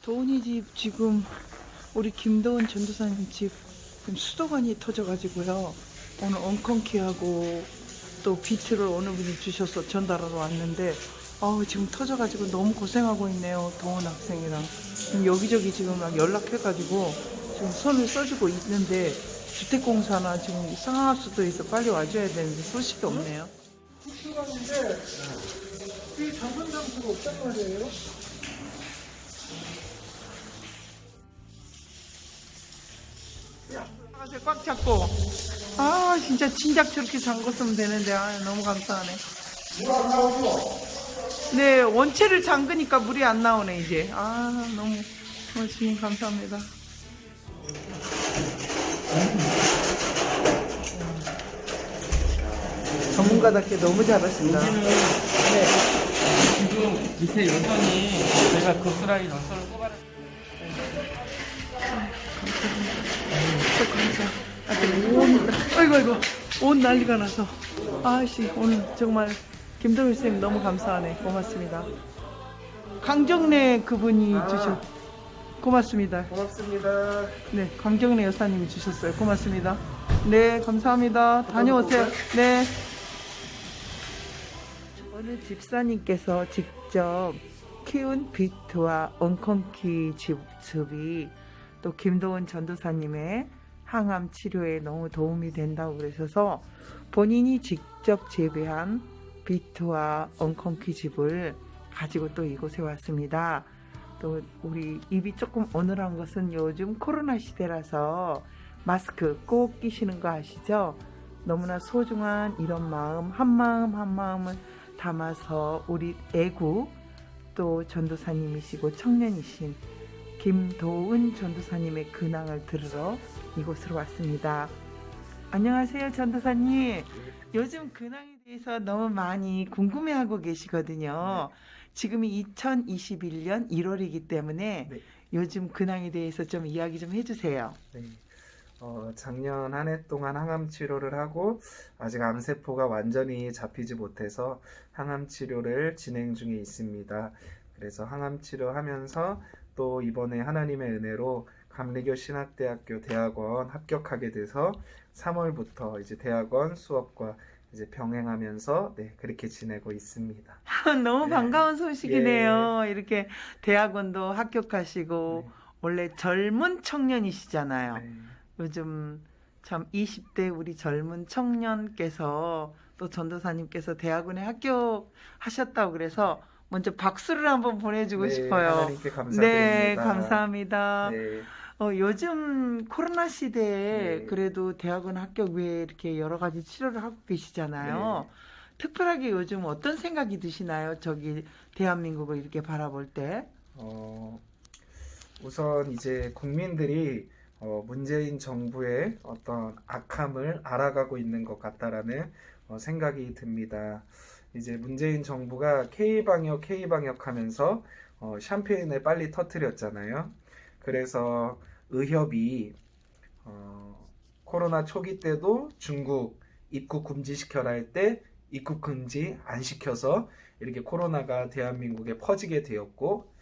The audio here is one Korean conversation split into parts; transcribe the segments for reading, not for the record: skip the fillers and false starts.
도훈이 집 지금 우리 김도훈 전도사님 집 지금 수도관이 터져가지고요. 오늘 엉컨키하고 또 비트를 어느 분이 주셔서 전달하러 왔는데 지금 터져가지고 너무 고생하고 있네요. 도훈 학생이랑 지금 여기저기 지금 막 연락해가지고 지금 손을 써주고 있는데 주택공사나 지금 상황할 수도 있어 빨리 와줘야 되는데 소식이 없네요. 수도관인데 이 잠근 장소가 없단 말이에요. 꽉 잡고 진짜 진작 저렇게 잠궜으면 되는데 너무 감사하네. 물 안 나오죠? 네, 원체를 잠그니까 물이 안 나오네 이제. 너무 주님 감사합니다. 전문가답게 너무 잘하신다. 네. 지금 밑에 열선이 제가 거스라인 열선을 꼽아놨어요. 아이고 온 난리가 나서 오늘 정말 김도훈 선생님 너무 감사하네. 고맙습니다. 강정래 그분이 주셨 고맙습니다. 고맙습니다. 네, 강정래 여사님이 주셨어요. 고맙습니다. 네, 감사합니다. 다녀오세요. 네. 오늘 집사님께서 직접 키운 비트와 엉컨키 즙이 또 김도훈 전도사님의 항암 치료에 너무 도움이 된다고 그러셔서 본인이 직접 재배한 비트와 엉컨키 즙을 가지고 또 이곳에 왔습니다. 또 우리 입이 조금 어눌한 것은 요즘 코로나 시대라서 마스크 꼭 끼시는 거 아시죠? 너무나 소중한 이런 마음 한 마음을 담아서 우리 애구 또 전도사님이시고 청년이신 김도훈 전도사님의 근황을 들으러 이곳으로 왔습니다. 안녕하세요 전도사님. 요즘 근황에 대해서 너무 많이 궁금해하고 계시거든요. 지금이 2021년 1월이기 때문에 네. 요즘 근황에 대해서 좀 이야기 좀 해주세요. 네. 작년 한 해 동안 항암 치료를 하고 아직 암세포가 완전히 잡히지 못해서 항암 치료를 진행 중에 있습니다. 그래서 항암 치료하면서 또 이번에 하나님의 은혜로 감리교 신학대학교 대학원 합격하게 돼서 3월부터 이제 대학원 수업과 이제 병행하면서 그렇게 지내고 있습니다. 너무 네. 반가운 소식이네요. 이렇게 대학원도 합격하시고 네. 원래 젊은 청년이시잖아요. 네. 요즘 참 20대 우리 젊은 청년께서 또 전도사님께서 대학원에 합격하셨다고 그래서 먼저 박수를 한번 보내주고 싶어요. 하나님께 감사드립니다. 네, 감사합니다. 네. 요즘 코로나 시대에 네. 그래도 대학원 합격 외에 이렇게 여러 가지 치료를 하고 계시잖아요. 특별하게 요즘 어떤 생각이 드시나요? 저기 대한민국을 이렇게 바라볼 때. 우선 이제 국민들이 문재인 정부의 어떤 악함을 알아가고 있는 것 같다라는 생각이 듭니다. 이제 문재인 정부가 K방역 하면서 샴페인을 빨리 터뜨렸잖아요. 그래서 의협이 코로나 초기 때도 중국 입국 금지시켜라 할 때 입국 금지 안 시켜서 이렇게 코로나가 대한민국에 퍼지게 되었고,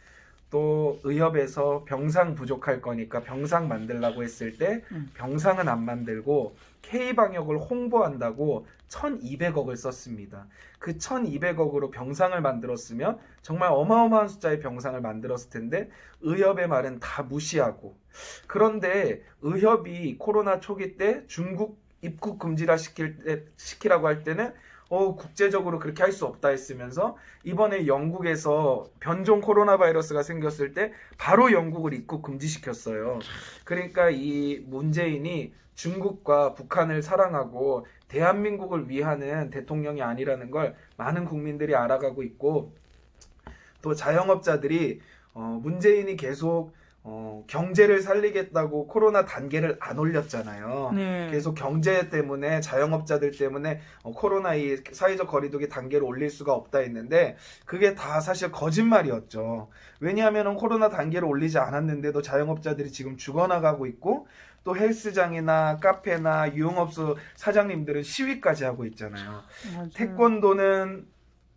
또 의협에서 병상 부족할 거니까 병상 만들라고 했을 때 병상은 안 만들고 K방역을 홍보한다고 1200억을 썼습니다. 그 1200억으로 병상을 만들었으면 정말 어마어마한 숫자의 병상을 만들었을 텐데 의협의 말은 다 무시하고, 그런데 의협이 코로나 초기 때 중국 입국 금지라 시키라고 할 때는 국제적으로 그렇게 할 수 없다 했으면서 이번에 영국에서 변종 코로나 바이러스가 생겼을 때 바로 영국을 입국 금지시켰어요. 그러니까 이 문재인이 중국과 북한을 사랑하고 대한민국을 위하는 대통령이 아니라는 걸 많은 국민들이 알아가고 있고, 또 자영업자들이 문재인이 계속 경제를 살리겠다고 코로나 단계를 안 올렸잖아요. 네. 계속 경제 때문에 자영업자들 때문에 코로나 이 사회적 거리두기 단계를 올릴 수가 없다 했는데 그게 다 사실 거짓말이었죠. 왜냐하면 코로나 단계를 올리지 않았는데도 자영업자들이 지금 죽어나가고 있고, 또 헬스장이나 카페나 유흥업소 사장님들은 시위까지 하고 있잖아요. 맞아요. 태권도는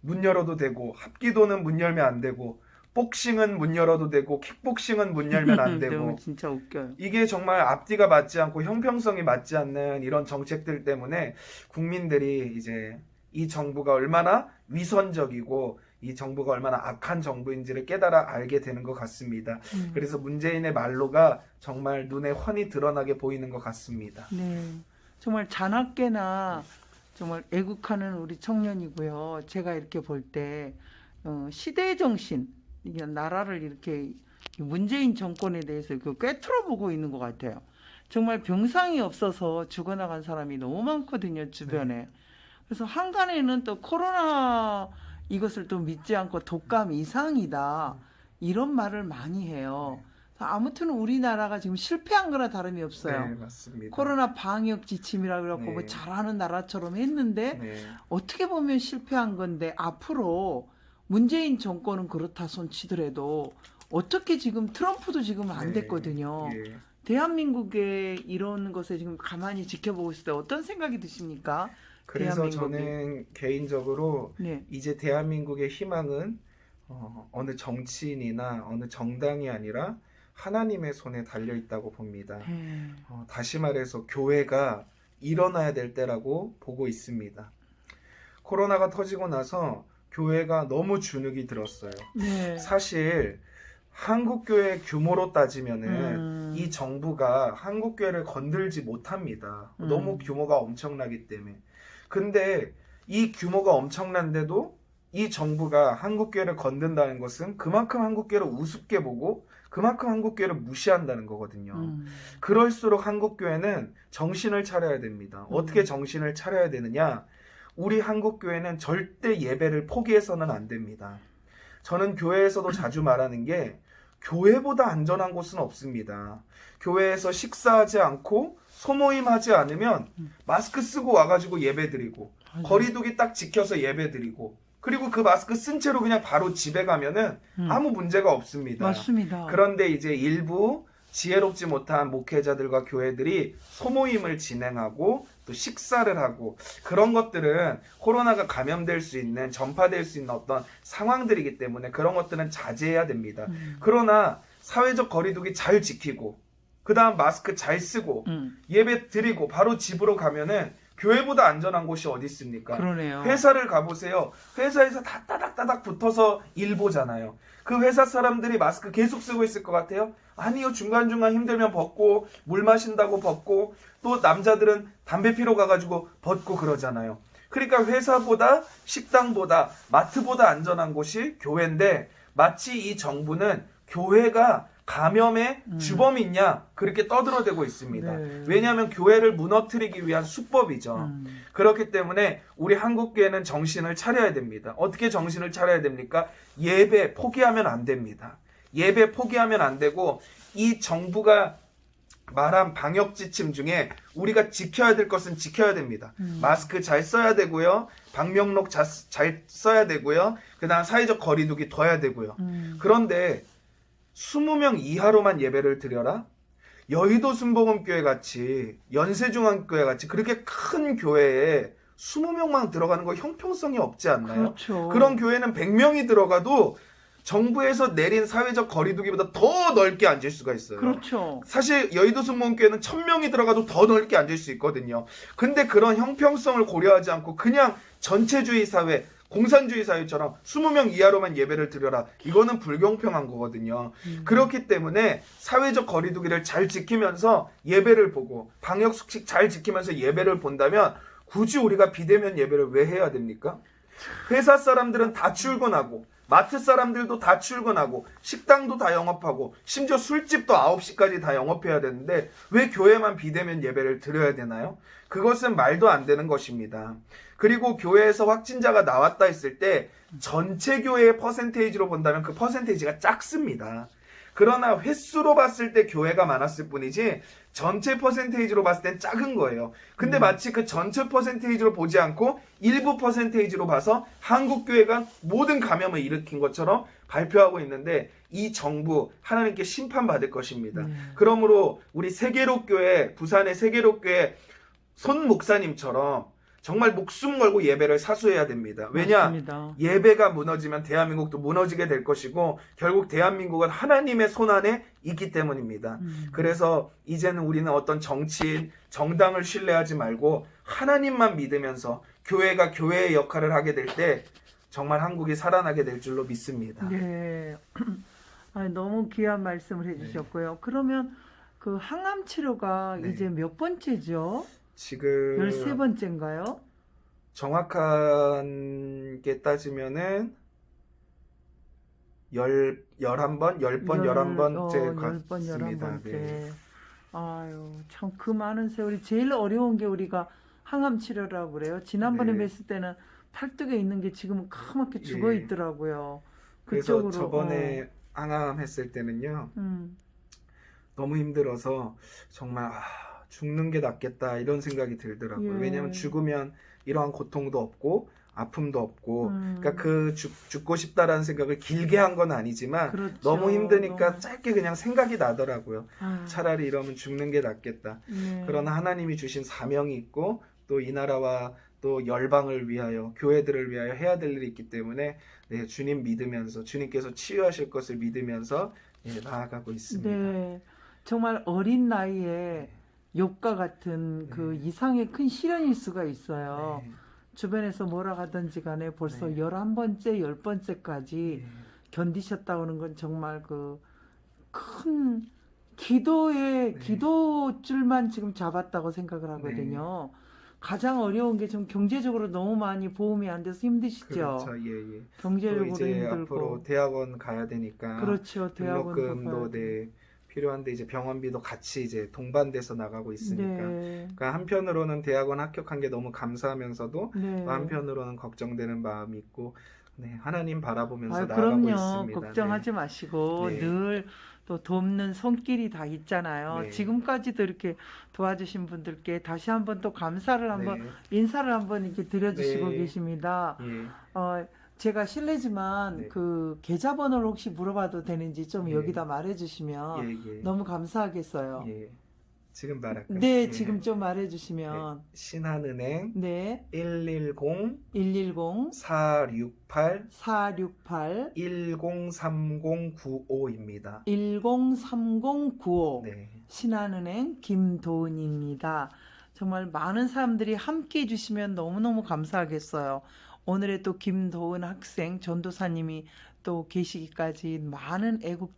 문 열어도 되고 합기도는 문 열면 안 되고 복싱은 문 열어도 되고 킥복싱은 문 열면 안 되고 너무 진짜 웃겨요. 이게 정말 앞뒤가 맞지 않고 형평성이 맞지 않는 이런 정책들 때문에 국민들이 이제 이 정부가 얼마나 위선적이고 이 정부가 얼마나 악한 정부인지를 깨달아 알게 되는 것 같습니다. 그래서 문재인의 말로가 정말 눈에 훤히 드러나게 보이는 것 같습니다. 네, 정말 자나깨나 정말 애국하는 우리 청년이고요. 제가 이렇게 볼 때 시대의 정신, 이게 나라를 이렇게 문재인 정권에 대해서 꿰뚫어 보고 있는 것 같아요. 정말 병상이 없어서 죽어나간 사람이 너무 많거든요, 주변에. 그래서 한간에는 또 코로나 이것을 또 믿지 않고 독감 이상이다 이런 말을 많이 해요. 아무튼 우리나라가 지금 실패한 거나 다름이 없어요. 네, 맞습니다. 코로나 방역 지침이라 그래갖고 네. 뭐 잘하는 나라처럼 했는데 네. 어떻게 보면 실패한 건데 앞으로 문재인 정권은 그렇다 손치더라도 어떻게 지금 트럼프도 지금 안 네. 됐거든요. 예. 대한민국의 이런 것에 지금 가만히 지켜보고 있을 때 어떤 생각이 드십니까? 그래서 대한민국이. 저는 개인적으로 네. 이제 대한민국의 희망은 어느 정치인이나 어느 정당이 아니라 하나님의 손에 달려 있다고 봅니다. 네. 다시 말해서 교회가 일어나야 될 때라고 보고 있습니다. 코로나가 터지고 나서 교회가 너무 주눅이 들었어요. 네. 사실 한국교회 규모로 따지면은 이 정부가 한국교회를 건들지 못합니다. 너무 규모가 엄청나기 때문에. 근데 이 규모가 엄청난데도 이 정부가 한국교회를 건든다는 것은 그만큼 한국교회를 우습게 보고 그만큼 한국교회를 무시한다는 거거든요. 그럴수록 한국교회는 정신을 차려야 됩니다. 어떻게 정신을 차려야 되느냐? 우리 한국교회는 절대 예배를 포기해서는 안 됩니다. 저는 교회에서도 자주 말하는 게 교회보다 안전한 곳은 없습니다. 교회에서 식사하지 않고 소모임하지 않으면 마스크 쓰고 와가지고 예배드리고 거리두기 딱 지켜서 예배드리고 그리고 그 마스크 쓴 채로 그냥 바로 집에 가면은 아무 문제가 없습니다. 맞습니다. 그런데 이제 일부 지혜롭지 못한 목회자들과 교회들이 소모임을 진행하고 또 식사를 하고 그런 것들은 코로나가 감염될 수 있는 전파될 수 있는 어떤 상황들이기 때문에 그런 것들은 자제해야 됩니다. 그러나 사회적 거리두기 잘 지키고 그 다음 마스크 잘 쓰고 예배 드리고 바로 집으로 가면은 교회보다 안전한 곳이 어디 있습니까? 그러네요. 회사를 가보세요. 회사에서 다 따닥따닥 붙어서 일 보잖아요. 그 회사 사람들이 마스크 계속 쓰고 있을 것 같아요? 아니요. 중간중간 힘들면 벗고 물 마신다고 벗고 또 남자들은 담배 피러 가가지고 벗고 그러잖아요. 그러니까 회사보다 식당보다 마트보다 안전한 곳이 교회인데 마치 이 정부는 교회가 감염의 주범이냐 그렇게 떠들어대고 있습니다. 네. 왜냐하면 교회를 무너뜨리기 위한 수법이죠. 그렇기 때문에 우리 한국교회는 정신을 차려야 됩니다. 어떻게 정신을 차려야 됩니까? 예배 포기하면 안 됩니다. 예배 포기하면 안 되고 이 정부가 말한 방역 지침 중에 우리가 지켜야 될 것은 지켜야 됩니다. 마스크 잘 써야 되고요. 방명록 잘 써야 되고요. 그다음 사회적 거리두기 둬야 되고요. 그런데 20명 이하로만 예배를 드려라? 여의도 순복음교회 같이 연세중앙교회 같이 그렇게 큰 교회에 20명만 들어가는 거 형평성이 없지 않나요? 그렇죠. 그런 교회는 100명이 들어가도 정부에서 내린 사회적 거리두기보다 더 넓게 앉을 수가 있어요. 그렇죠. 사실 여의도 순복음교회는 1000명이 들어가도 더 넓게 앉을 수 있거든요. 근데 그런 형평성을 고려하지 않고 그냥 전체주의 사회, 공산주의 사회처럼 20명 이하로만 예배를 드려라. 이거는 불공평한 거거든요. 그렇기 때문에 사회적 거리두기를 잘 지키면서 예배를 보고 방역수칙 잘 지키면서 예배를 본다면 굳이 우리가 비대면 예배를 왜 해야 됩니까? 회사 사람들은 다 출근하고 마트 사람들도 다 출근하고 식당도 다 영업하고 심지어 술집도 9시까지 다 영업해야 되는데 왜 교회만 비대면 예배를 드려야 되나요? 그것은 말도 안 되는 것입니다. 그리고 교회에서 확진자가 나왔다 했을 때 전체 교회의 퍼센테이지로 본다면 그 퍼센테이지가 작습니다. 그러나 횟수로 봤을 때 교회가 많았을 뿐이지 전체 퍼센테이지로 봤을 땐 작은 거예요. 근데 마치 그 전체 퍼센테이지로 보지 않고 일부 퍼센테이지로 봐서 한국교회가 모든 감염을 일으킨 것처럼 발표하고 있는데 이 정부 하나님께 심판받을 것입니다. 그러므로 우리 세계로교회 부산의 세계로교회 손 목사님처럼 정말 목숨 걸고 예배를 사수해야 됩니다. 왜냐? 맞습니다. 예배가 무너지면 대한민국도 무너지게 될 것이고 결국 대한민국은 하나님의 손안에 있기 때문입니다. 그래서 이제는 우리는 어떤 정치인, 정당을 신뢰하지 말고 하나님만 믿으면서 교회가 교회의 역할을 하게 될 때 정말 한국이 살아나게 될 줄로 믿습니다. 네. 아니, 너무 귀한 말씀을 해주셨고요. 그러면 그 항암 치료가 네. 이제 몇 번째죠? 지금 13번째인가요? 정확한 게 따지면은 11번, 11번째 같습니다. 11번째. 네. 아유, 참 그 많은 세월이 제일 어려운 게 우리가 항암 치료라고 그래요. 지난번에 네. 뵀을 때는 팔뚝에 있는 게 지금은 까맣게 죽어 예. 있더라고요. 그래서 그쪽으로. 저번에 항암 했을 때는요. 너무 힘들어서 정말 죽는 게 낫겠다 이런 생각이 들더라고요. 예. 왜냐하면 죽으면 이러한 고통도 없고 아픔도 없고 그러니까 그 죽고 싶다라는 생각을 길게 한 건 아니지만 그렇죠. 너무 힘드니까 너무. 짧게 그냥 생각이 나더라고요. 아, 차라리 이러면 죽는 게 낫겠다. 네. 그러나 하나님이 주신 사명이 있고 또 이 나라와 또 열방을 위하여 교회들을 위하여 해야 될 일이 있기 때문에 네, 주님 믿으면서 주님께서 치유하실 것을 믿으면서 예, 나아가고 있습니다. 네, 정말 어린 나이에 욥과 같은 그 이상의 큰 시련일 수가 있어요. 네. 주변에서 뭐라 하든지 간에 벌써 네. 11번째, 10번째까지 네. 견디셨다고 하는 건 정말 그 큰 기도의 네. 기도줄만 지금 잡았다고 생각을 하거든요. 가장 어려운 게 좀 경제적으로 너무 많이 보험이 안 돼서 힘드시죠. 그렇죠. 예, 예. 또 경제적으로 이제 힘들고. 앞으로 대학원 가야 되니까 그렇죠. 대학원 등록금도 네, 필요한데 이제 병원비도 같이 이제 동반돼서 나가고 있으니까. 네. 그러니까 한편으로는 대학원 합격한 게 너무 감사하면서도 네. 또 한편으로는 걱정되는 마음이 있고 네, 하나님 바라보면서 아, 나아가고 그럼요. 있습니다. 걱정하지 마시고 네. 늘 또 돕는 손길이 다 있잖아요. 네. 지금까지도 이렇게 도와주신 분들께 다시 한번 또 감사를 한번 네. 인사를 한번 이렇게 드려주시고 네. 계십니다. 예. 제가 실례지만 네. 그 계좌번호를 혹시 물어봐도 되는지 좀 네. 여기다 말해주시면 예, 예. 너무 감사하겠어요. 예. 지금 말할까요? 네, 예. 지금 좀 말해주시면 신한은행 네, 110 110 468 468 103095입니다. 103095 네. 신한은행 김도은입니다. 정말 많은 사람들이 함께 해주시면 너무너무 감사하겠어요. 오늘의 또 김도은 학생 전도사님이 또 계시기까지 많은 애국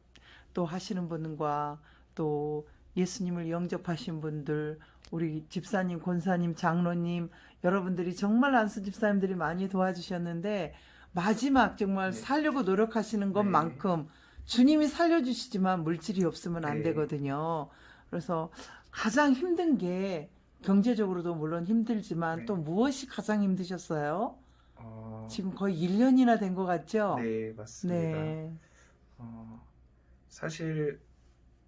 또 하시는 분과 또 예수님을 영접하신 분들, 우리 집사님, 권사님, 장로님, 여러분들이 정말 안수 집사님들이 많이 도와주셨는데 마지막 정말 네. 살려고 노력하시는 네. 것만큼 주님이 살려주시지만 물질이 없으면 안 네. 되거든요. 그래서 가장 힘든 게 경제적으로도 물론 힘들지만 네. 또 무엇이 가장 힘드셨어요? 어, 지금 거의 1년이나 된 것 같죠? 네, 맞습니다. 네. 사실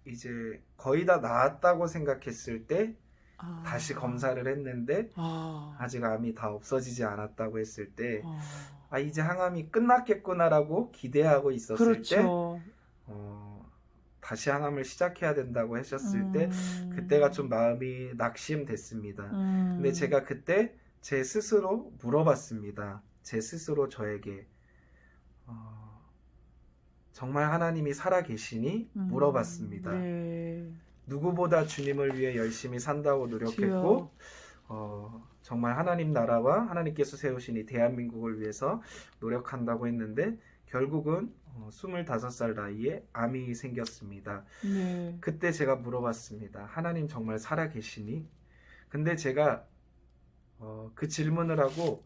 이제 거의 다 나았다고 생각했을 때 아. 다시 검사를 했는데 아. 아직 암이 다 없어지지 않았다고 했을 때 아. 이제 항암이 끝났겠구나라고 기대하고 있었을 때 그렇죠. 다시 항암을 시작해야 된다고 하셨을 때 그때가 좀 마음이 낙심됐습니다. 근데 제가 그때 제 스스로 물어봤습니다. 제 스스로 저에게 정말 하나님이 살아계시니? 물어봤습니다. 네. 누구보다 주님을 위해 열심히 산다고 노력했고 정말 하나님 나라와 하나님께서 세우신 이 대한민국을 위해서 노력한다고 했는데 결국은 25살 나이에 암이 생겼습니다. 네. 그때 제가 물어봤습니다. 하나님 정말 살아계시니? 근데 제가 그 질문을 하고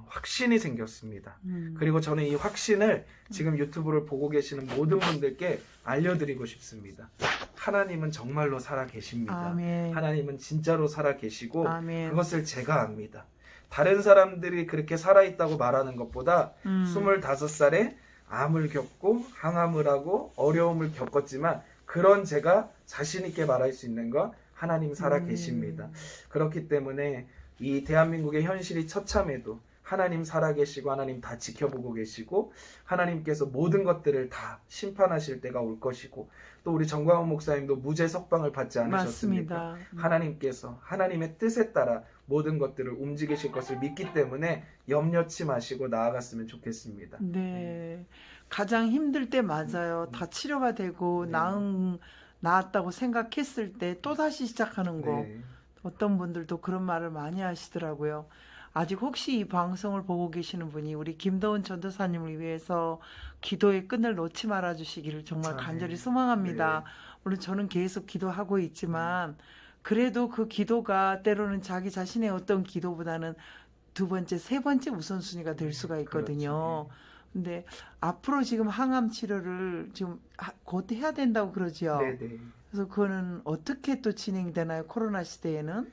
확신이 생겼습니다. 그리고 저는 이 확신을 지금 유튜브를 보고 계시는 모든 분들께 알려드리고 싶습니다. 하나님은 정말로 살아계십니다. 아멘. 하나님은 진짜로 살아계시고 아멘. 그것을 제가 압니다. 다른 사람들이 그렇게 살아있다고 말하는 것보다 25살에 암을 겪고 항암을 하고 어려움을 겪었지만 그런 제가 자신 있게 말할 수 있는 건 하나님 살아계십니다. 그렇기 때문에 이 대한민국의 현실이 처참해도 하나님 살아계시고 하나님 다 지켜보고 계시고 하나님께서 모든 것들을 다 심판하실 때가 올 것이고 또 우리 정광훈 목사님도 무죄 석방을 받지 않으셨습니까? 맞습니다. 하나님께서 하나님의 뜻에 따라 모든 것들을 움직이실 것을 믿기 때문에 염려치 마시고 나아갔으면 좋겠습니다. 네. 가장 힘들 때 맞아요. 다 치료가 되고 네. 나았다고 생각했을 때 또다시 시작하는 거. 네. 어떤 분들도 그런 말을 많이 하시더라고요. 아직 혹시 이 방송을 보고 계시는 분이 우리 김도훈 전도사님을 위해서 기도의 끈을 놓지 말아 주시기를 정말 아, 간절히 네. 소망합니다. 네. 물론 저는 계속 기도하고 있지만 그래도 그 기도가 때로는 자기 자신의 어떤 기도보다는 두 번째, 세 번째 우선순위가 될 수가 있거든요. 그렇죠. 근데 앞으로 지금 항암 치료를 지금 곧 해야 된다고 그러지요. 네, 네. 그래서 그거는 어떻게 또 진행되나요? 코로나 시대에는?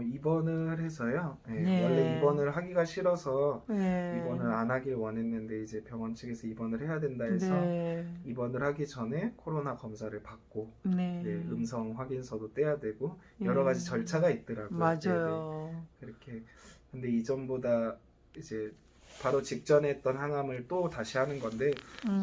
입원을 해서요. 네, 네. 원래 입원을 하기가 싫어서 네. 입원을 안 하길 원했는데 이제 병원 측에서 입원을 해야 된다 해서 네. 입원을 하기 전에 코로나 검사를 받고 네. 네, 음성 확인서도 떼야 되고 예. 여러 가지 절차가 있더라고요. 맞아요. 네, 네. 그렇게 근데 이전보다 이제 바로 직전에 했던 항암을 또 다시 하는 건데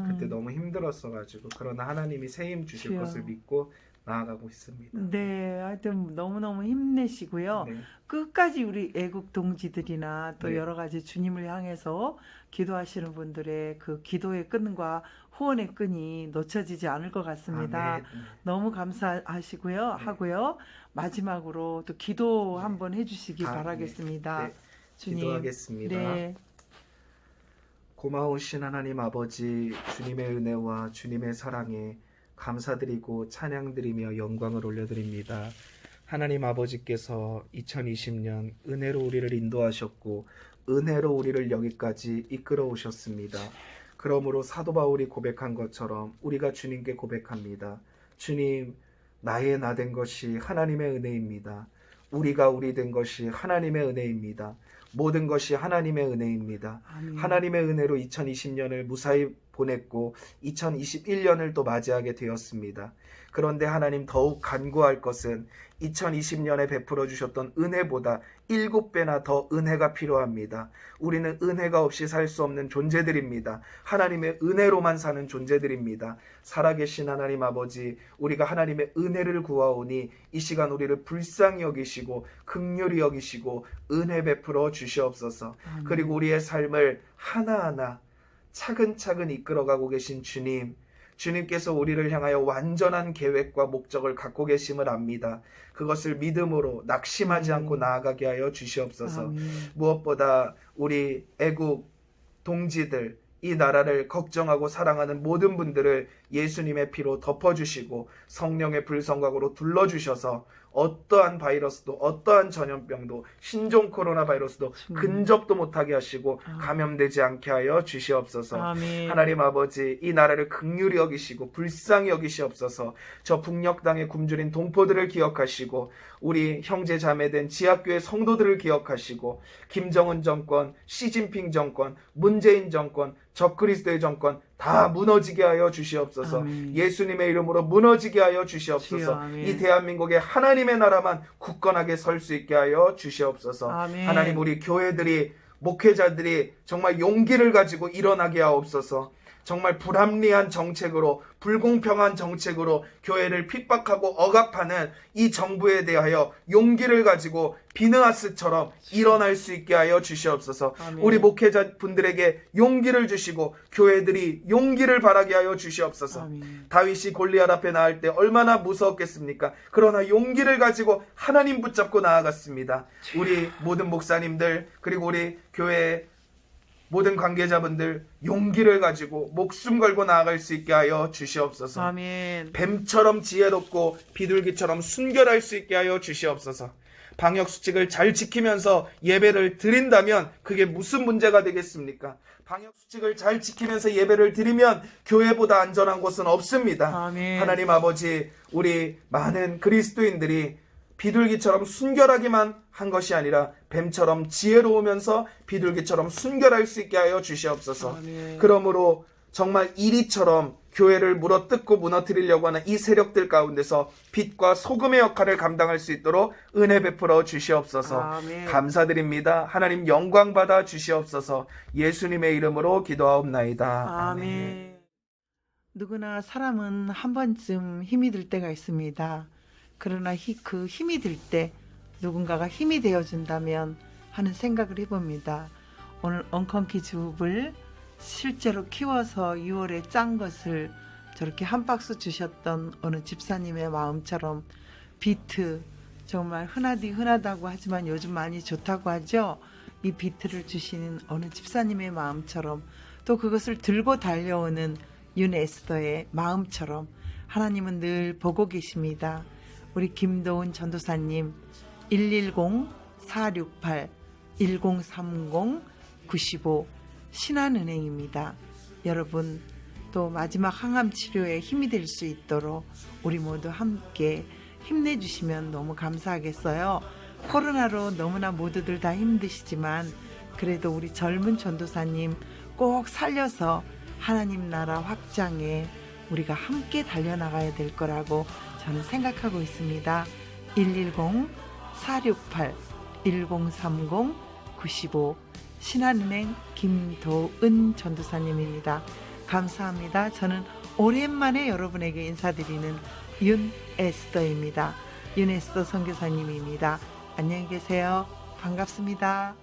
그때 너무 힘들었어가지고 그러나 하나님이 새 힘 주실 주여. 것을 믿고 나아가고 있습니다. 네, 하여튼 너무너무 힘내시고요. 네. 끝까지 우리 애국 동지들이나 또 네. 여러 가지 주님을 향해서 기도하시는 분들의 그 기도의 끈과 후원의 끈이 놓쳐지지 않을 것 같습니다. 아, 네. 너무 감사하시고요. 네. 하고요. 마지막으로 또 기도 네. 한번 해주시기 아, 바라겠습니다. 네. 주님. 기도하겠습니다. 네. 고마우신 하나님 아버지, 주님의 은혜와 주님의 사랑에 감사드리고 찬양드리며 영광을 올려드립니다. 하나님 아버지께서 2020년 은혜로 우리를 인도하셨고 은혜로 우리를 여기까지 이끌어 오셨습니다. 그러므로 사도 바울이 고백한 것처럼 우리가 주님께 고백합니다. 주님, 나의 나 된 것이 하나님의 은혜입니다. 우리가 우리 된 것이 하나님의 은혜입니다. 모든 것이 하나님의 은혜입니다. 아멘. 하나님의 은혜로 2020년을 무사히 보냈고 2021년을 또 맞이하게 되었습니다. 그런데 하나님 더욱 간구할 것은 2020년에 베풀어 주셨던 은혜보다 7배나 더 은혜가 필요합니다. 우리는 은혜가 없이 살 수 없는 존재들입니다. 하나님의 은혜로만 사는 존재들입니다. 살아계신 하나님 아버지, 우리가 하나님의 은혜를 구하오니 이 시간 우리를 불쌍히 여기시고 긍휼히 여기시고 은혜 베풀어 주시옵소서. 아멘. 그리고 우리의 삶을 하나하나 차근차근 이끌어가고 계신 주님, 주님께서 우리를 향하여 완전한 계획과 목적을 갖고 계심을 압니다. 그것을 믿음으로 낙심하지 않고 나아가게 하여 주시옵소서. 아멘. 무엇보다 우리 애국 동지들, 이 나라를 걱정하고 사랑하는 모든 분들을 예수님의 피로 덮어주시고 성령의 불성각으로 둘러주셔서 어떠한 바이러스도 어떠한 전염병도 신종 코로나 바이러스도 근접도 못하게 하시고 감염되지 않게 하여 주시옵소서. 아멘. 하나님 아버지, 이 나라를 긍휼히 여기시고 불쌍히 여기시옵소서. 저 북녘 땅에 굶주린 동포들을 기억하시고 우리 형제 자매된 지하교회 성도들을 기억하시고 김정은 정권, 시진핑 정권, 문재인 정권, 적그리스도의 정권 다 무너지게 하여 주시옵소서. 아멘. 예수님의 이름으로 무너지게 하여 주여, 주시옵소서. 아멘. 이 대한민국의 하나님의 나라만 굳건하게 설 수 있게 하여 주시옵소서. 아멘. 하나님, 우리 교회들이, 목회자들이 정말 용기를 가지고 일어나게 하옵소서. 정말 불합리한 정책으로, 불공평한 정책으로 교회를 핍박하고 억압하는 이 정부에 대하여 용기를 가지고 비느하스처럼 일어날 수 있게 하여 주시옵소서. 아멘. 우리 목회자 분들에게 용기를 주시고 교회들이 용기를 바라게 하여 주시옵소서. 아멘. 다윗이 골리앗 앞에 나갈 때 얼마나 무서웠겠습니까? 그러나 용기를 가지고 하나님 붙잡고 나아갔습니다. 우리 모든 목사님들, 그리고 우리 교회 모든 관계자분들 용기를 가지고 목숨 걸고 나아갈 수 있게 하여 주시옵소서. 아멘. 뱀처럼 지혜롭고 비둘기처럼 순결할 수 있게 하여 주시옵소서. 방역수칙을 잘 지키면서 예배를 드린다면 그게 무슨 문제가 되겠습니까? 방역수칙을 잘 지키면서 예배를 드리면 교회보다 안전한 곳은 없습니다. 아멘. 하나님 아버지, 우리 많은 그리스도인들이 비둘기처럼 순결하기만 한 것이 아니라 뱀처럼 지혜로우면서 비둘기처럼 순결할 수 있게 하여 주시옵소서. 아멘. 그러므로 정말 이리처럼 교회를 물어뜯고 무너뜨리려고 하는 이 세력들 가운데서 빛과 소금의 역할을 감당할 수 있도록 은혜 베풀어 주시옵소서. 아멘. 감사드립니다. 하나님 영광 받아 주시옵소서. 예수님의 이름으로 기도하옵나이다. 아멘. 누구나 사람은 한 번쯤 힘이 들 때가 있습니다. 그러나 그 힘이 들 때 누군가가 힘이 되어준다면 하는 생각을 해봅니다. 오늘 엉컨키즈를 실제로 키워서 6월에 짠 것을 저렇게 한 박스 주셨던 어느 집사님의 마음처럼 비트, 정말 흔하다고 하지만 요즘 많이 좋다고 하죠. 이 비트를 주시는 어느 집사님의 마음처럼, 또 그것을 들고 달려오는 윤에스더의 마음처럼 하나님은 늘 보고 계십니다. 우리 김도훈 전도사님 110-468-1030-95 신한은행입니다. 여러분, 또 마지막 항암 치료에 힘이 될 수 있도록 우리 모두 함께 힘내주시면 너무 감사하겠어요. 코로나로 너무나 모두들 다 힘드시지만 그래도 우리 젊은 전도사님 꼭 살려서 하나님 나라 확장에 우리가 함께 달려나가야 될 거라고 저는 생각하고 있습니다. 110-468-1030-95 신한은행 김도은 전도사님입니다. 감사합니다. 저는 오랜만에 여러분에게 인사드리는 윤에스더입니다. 윤에스더 선교사님입니다. 안녕히 계세요. 반갑습니다.